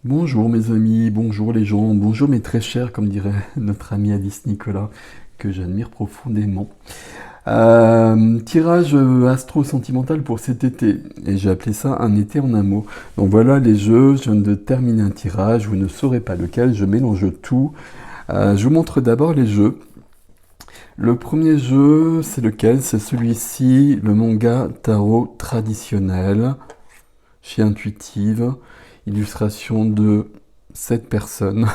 Bonjour mes amis, bonjour les gens, bonjour mes très chers, comme dirait notre ami Alice Nicolas, que j'admire profondément. Tirage astro-sentimental pour cet été, et j'ai appelé ça un été en amour. Donc voilà les jeux, je viens de terminer un tirage, vous ne saurez pas lequel, je mélange tout. Je vous montre d'abord les jeux. Le premier jeu, c'est lequel? C'est celui-ci, le manga tarot traditionnel, chez Intuitive, illustration de cette personne.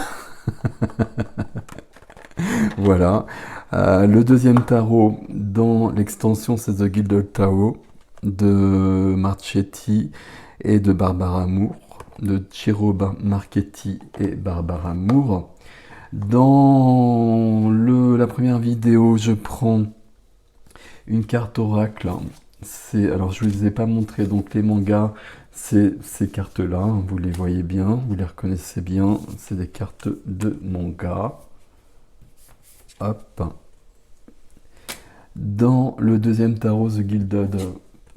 Voilà. Le deuxième tarot dans l'extension, c'est The Gilded Tarot de Marchetti et de Barbara Moore, de Ciro Marchetti et Barbara Moore. Dans la première vidéo, je prends une carte oracle. Alors, je ne vous ai pas montré, donc les mangas, c'est ces cartes-là, hein, vous les voyez bien, vous les reconnaissez bien, c'est des cartes de manga. Hop. Dans le deuxième tarot, The Gilded,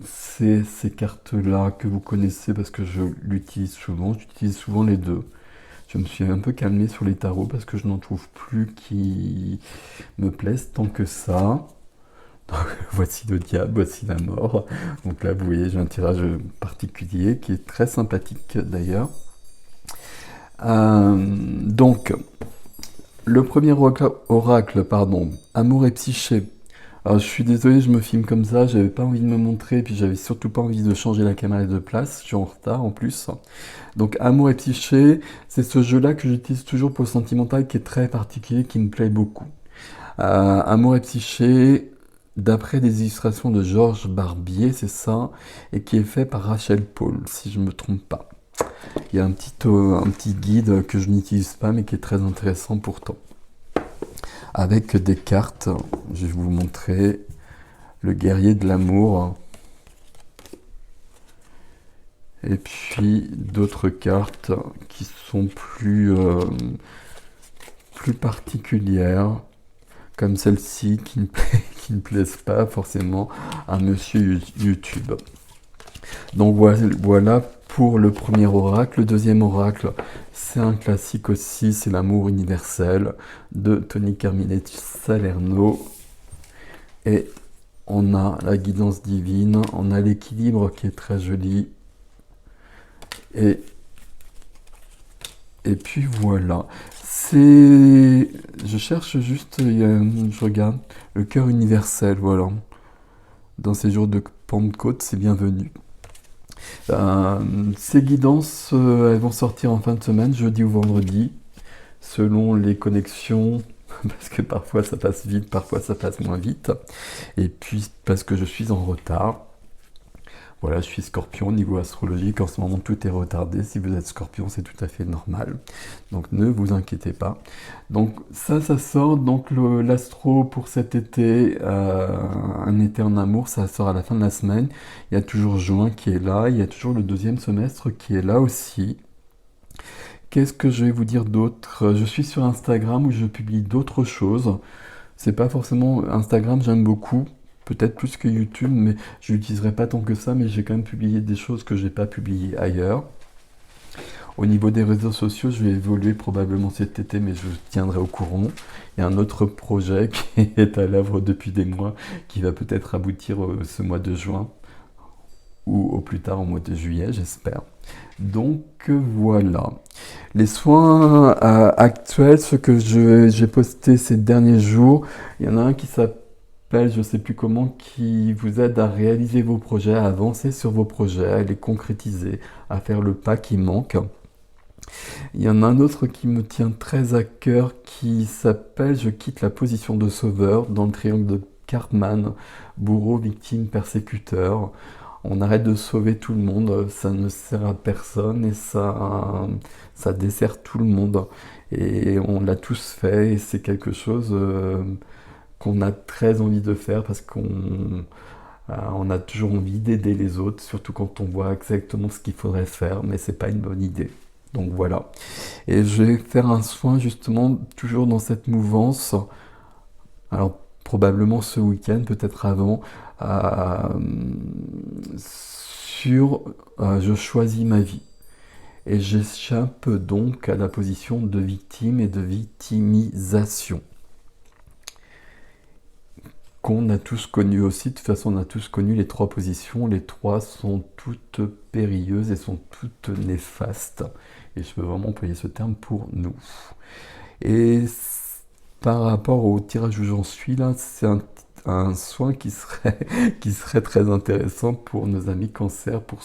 c'est ces cartes-là que vous connaissez parce que je l'utilise souvent. J'utilise souvent les deux. Je me suis un peu calmé sur les tarots parce que je n'en trouve plus qui me plaisent tant que ça. Donc, voici le diable, voici la mort. Donc là, vous voyez, j'ai un tirage particulier qui est très sympathique d'ailleurs. Donc, le premier oracle, pardon, Amour et psyché. Alors, je suis désolé, je me filme comme ça, j'avais pas envie de me montrer, puis j'avais surtout pas envie de changer la caméra de place, je suis en retard en plus. Donc, Amour et psyché, c'est ce jeu-là que j'utilise toujours pour le sentimental, qui est très particulier, qui me plaît beaucoup. Amour et psyché, d'après des illustrations de Georges Barbier, c'est ça, et qui est fait par Rachel Paul, si je me trompe pas. Il y a un petit guide que je n'utilise pas, mais qui est très intéressant pourtant. Avec des cartes, je vais vous montrer le guerrier de l'amour. Et puis d'autres cartes qui sont plus particulières, comme celle-ci qui ne plaisent pas forcément à monsieur YouTube. Donc voilà pour le premier oracle. Le deuxième oracle, c'est un classique aussi, c'est l'amour universel de Tony Carminetti Salerno. Et on a la guidance divine, on a l'équilibre qui est très joli. Et, et puis voilà. Je cherche juste, je regarde, le cœur universel, voilà. Dans ces jours de Pentecôte, c'est bienvenu. Ces guidances, elles vont sortir en fin de semaine, jeudi ou vendredi, selon les connexions, parce que parfois ça passe vite, parfois ça passe moins vite, et puis parce que je suis en retard. Voilà, je suis Scorpion au niveau astrologique, en ce moment tout est retardé. Si vous êtes Scorpion, c'est tout à fait normal. Donc ne vous inquiétez pas. Donc ça sort. Donc l'astro pour cet été, un été en amour, ça sort à la fin de la semaine. Il y a toujours juin qui est là. Il y a toujours le deuxième semestre qui est là aussi. Qu'est-ce que je vais vous dire d'autre? Je suis sur Instagram où je publie d'autres choses. C'est pas forcément Instagram, j'aime beaucoup, peut-être plus que YouTube, mais je l'utiliserai pas tant que ça, mais j'ai quand même publié des choses que j'ai pas publiées ailleurs. Au niveau des réseaux sociaux, je vais évoluer probablement cet été, mais je vous tiendrai au courant. Il y a un autre projet qui est à l'œuvre depuis des mois, qui va peut-être aboutir ce mois de juin, ou au plus tard au mois de juillet, j'espère. Donc voilà. Les soins actuels, ce que j'ai posté ces derniers jours, il y en a un qui s'appelle, je ne sais plus comment, qui vous aide à réaliser vos projets, à avancer sur vos projets, à les concrétiser, à faire le pas qui manque. Il y en a un autre qui me tient très à cœur qui s'appelle Je quitte la position de sauveur dans le triangle de Cartman, bourreau, victime, persécuteur. On arrête de sauver tout le monde, ça ne sert à personne et ça dessert tout le monde. Et on l'a tous fait et c'est quelque chose qu'on a très envie de faire parce qu'on a toujours envie d'aider les autres, surtout quand on voit exactement ce qu'il faudrait faire, mais c'est pas une bonne idée. Donc voilà. Et je vais faire un soin justement toujours dans cette mouvance. Alors probablement ce week-end, peut-être avant, sur Je choisis ma vie. et j'échappe donc à la position de victime et de victimisation qu'on a tous connu aussi. De toute façon, on a tous connu les trois positions. Les trois sont toutes périlleuses et sont toutes néfastes. Et je peux vraiment employer ce terme pour nous. Et par rapport au tirage où j'en suis là, c'est un soin qui serait très intéressant pour nos amis cancer pour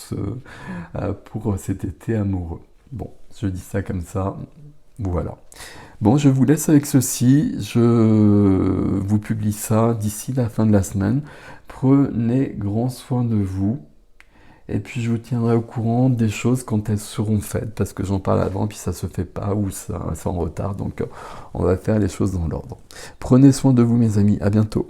cet été amoureux. Bon, je dis ça comme ça. Voilà. Bon, je vous laisse avec ceci. Je vous publie ça d'ici la fin de la semaine. Prenez grand soin de vous. Et puis je vous tiendrai au courant des choses quand elles seront faites, parce que j'en parle avant, puis ça se fait pas, ou ça, c'est en retard, donc on va faire les choses dans l'ordre. Prenez soin de vous mes amis, à bientôt.